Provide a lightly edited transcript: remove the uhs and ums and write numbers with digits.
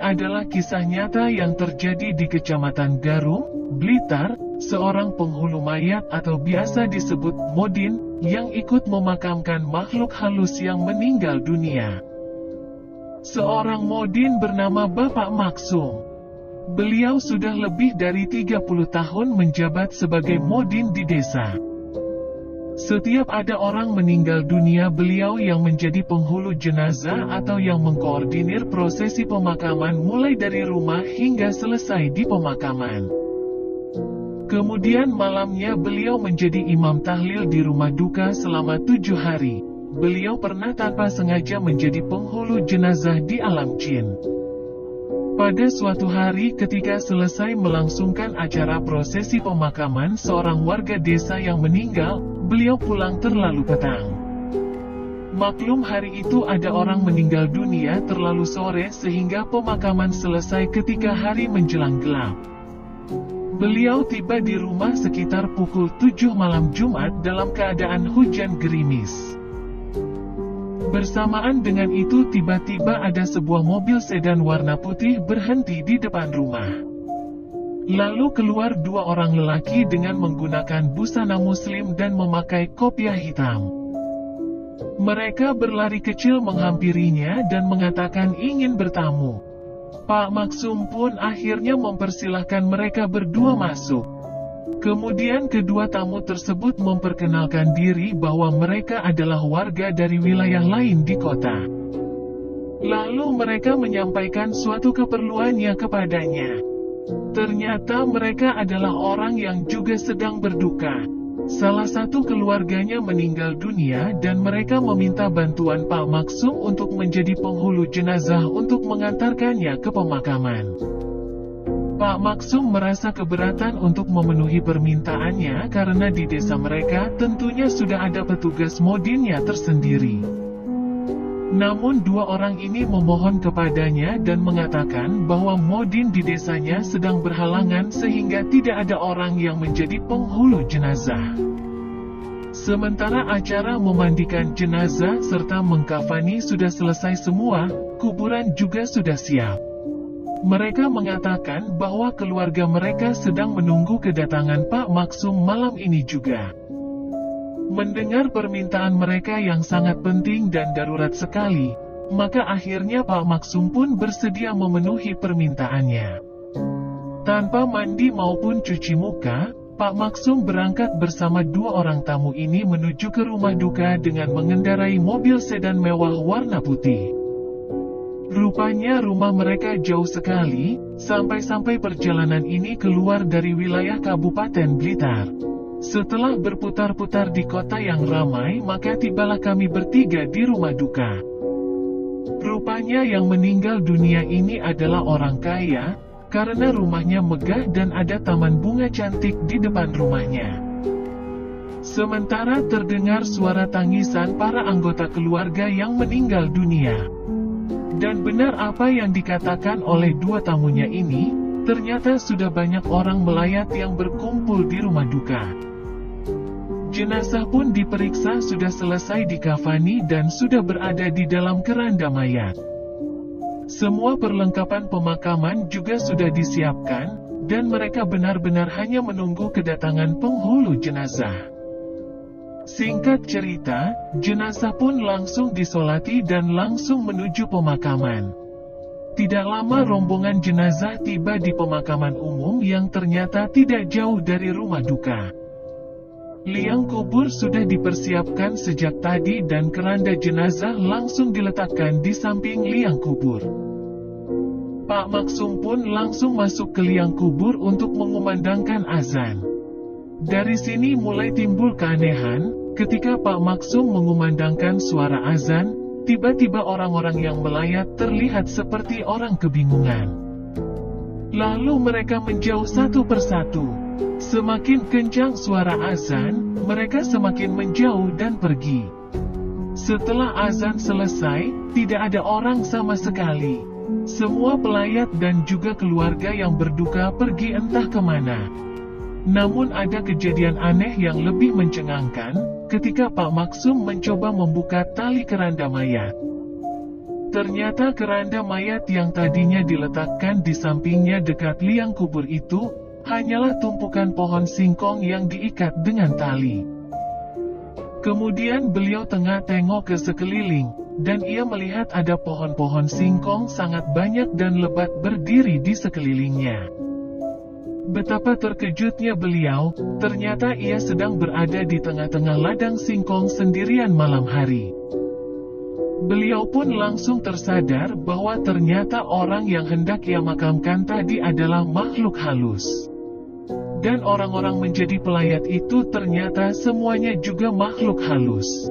adalah kisah nyata yang terjadi di Kecamatan Garung, Blitar. Seorang penghulu mayat atau biasa disebut modin, yang ikut memakamkan makhluk halus yang meninggal dunia. Seorang modin bernama Bapak Maksum. Beliau sudah lebih dari 30 tahun menjabat sebagai modin di desa. Setiap ada orang meninggal dunia, beliau yang menjadi penghulu jenazah atau yang mengkoordinir prosesi pemakaman mulai dari rumah hingga selesai di pemakaman. Kemudian malamnya beliau menjadi imam tahlil di rumah duka selama 7 hari. Beliau pernah tanpa sengaja menjadi penghulu jenazah di alam jin. Pada suatu hari ketika selesai melangsungkan acara prosesi pemakaman seorang warga desa yang meninggal, beliau pulang terlalu petang. Maklum hari itu ada orang meninggal dunia terlalu sore sehingga pemakaman selesai ketika hari menjelang gelap. Beliau tiba di rumah sekitar pukul 7 malam Jumat dalam keadaan hujan gerimis. Bersamaan dengan itu tiba-tiba ada sebuah mobil sedan warna putih berhenti di depan rumah. Lalu keluar 2 orang lelaki dengan menggunakan busana muslim dan memakai kopiah hitam. Mereka berlari kecil menghampirinya dan mengatakan ingin bertamu. Pak Maksum pun akhirnya mempersilahkan mereka berdua masuk. Kemudian kedua tamu tersebut memperkenalkan diri bahwa mereka adalah warga dari wilayah lain di kota. Lalu mereka menyampaikan suatu keperluannya kepadanya. Ternyata mereka adalah orang yang juga sedang berduka. Salah satu keluarganya meninggal dunia dan mereka meminta bantuan Pak Maksum untuk menjadi penghulu jenazah untuk mengantarkannya ke pemakaman. Pak Maksum merasa keberatan untuk memenuhi permintaannya karena di desa mereka tentunya sudah ada petugas modinnya tersendiri. Namun 2 orang ini memohon kepadanya dan mengatakan bahwa modin di desanya sedang berhalangan sehingga tidak ada orang yang menjadi penghulu jenazah. Sementara acara memandikan jenazah serta mengkafani sudah selesai semua, kuburan juga sudah siap. Mereka mengatakan bahwa keluarga mereka sedang menunggu kedatangan Pak Maksum malam ini juga. Mendengar permintaan mereka yang sangat penting dan darurat sekali, maka akhirnya Pak Maksum pun bersedia memenuhi permintaannya. Tanpa mandi maupun cuci muka, Pak Maksum berangkat bersama 2 orang tamu ini menuju ke rumah duka dengan mengendarai mobil sedan mewah warna putih. Rupanya rumah mereka jauh sekali, sampai-sampai perjalanan ini keluar dari wilayah Kabupaten Blitar. Setelah berputar-putar di kota yang ramai, maka tibalah kami bertiga di rumah duka. Rupanya yang meninggal dunia ini adalah orang kaya, karena rumahnya megah dan ada taman bunga cantik di depan rumahnya. Sementara terdengar suara tangisan para anggota keluarga yang meninggal dunia. Dan benar apa yang dikatakan oleh 2 tamunya ini, ternyata sudah banyak orang melayat yang berkumpul di rumah duka. Jenazah pun diperiksa sudah selesai dikafani dan sudah berada di dalam keranda mayat. Semua perlengkapan pemakaman juga sudah disiapkan, dan mereka benar-benar hanya menunggu kedatangan penghulu jenazah. Singkat cerita, jenazah pun langsung disolati dan langsung menuju pemakaman. Tidak lama rombongan jenazah tiba di pemakaman umum yang ternyata tidak jauh dari rumah duka. Liang kubur sudah dipersiapkan sejak tadi dan keranda jenazah langsung diletakkan di samping liang kubur. Pak Maksum pun langsung masuk ke liang kubur untuk mengumandangkan azan. Dari sini mulai timbul keanehan, ketika Pak Maksum mengumandangkan suara azan, tiba-tiba orang-orang yang melayat terlihat seperti orang kebingungan. Lalu mereka menjauh satu persatu. Semakin kencang suara azan, mereka semakin menjauh dan pergi. Setelah azan selesai, tidak ada orang sama sekali. Semua pelayat dan juga keluarga yang berduka pergi entah kemana. Namun ada kejadian aneh yang lebih mencengangkan, ketika Pak Maksum mencoba membuka tali keranda mayat. Ternyata keranda mayat yang tadinya diletakkan di sampingnya dekat liang kubur itu, hanyalah tumpukan pohon singkong yang diikat dengan tali. Kemudian beliau tengah tengok ke sekeliling, dan ia melihat ada pohon-pohon singkong sangat banyak dan lebat berdiri di sekelilingnya. Betapa terkejutnya beliau, ternyata ia sedang berada di tengah-tengah ladang singkong sendirian malam hari. Beliau pun langsung tersadar bahwa ternyata orang yang hendak ia makamkan tadi adalah makhluk halus. Dan orang-orang menjadi pelayat itu ternyata semuanya juga makhluk halus.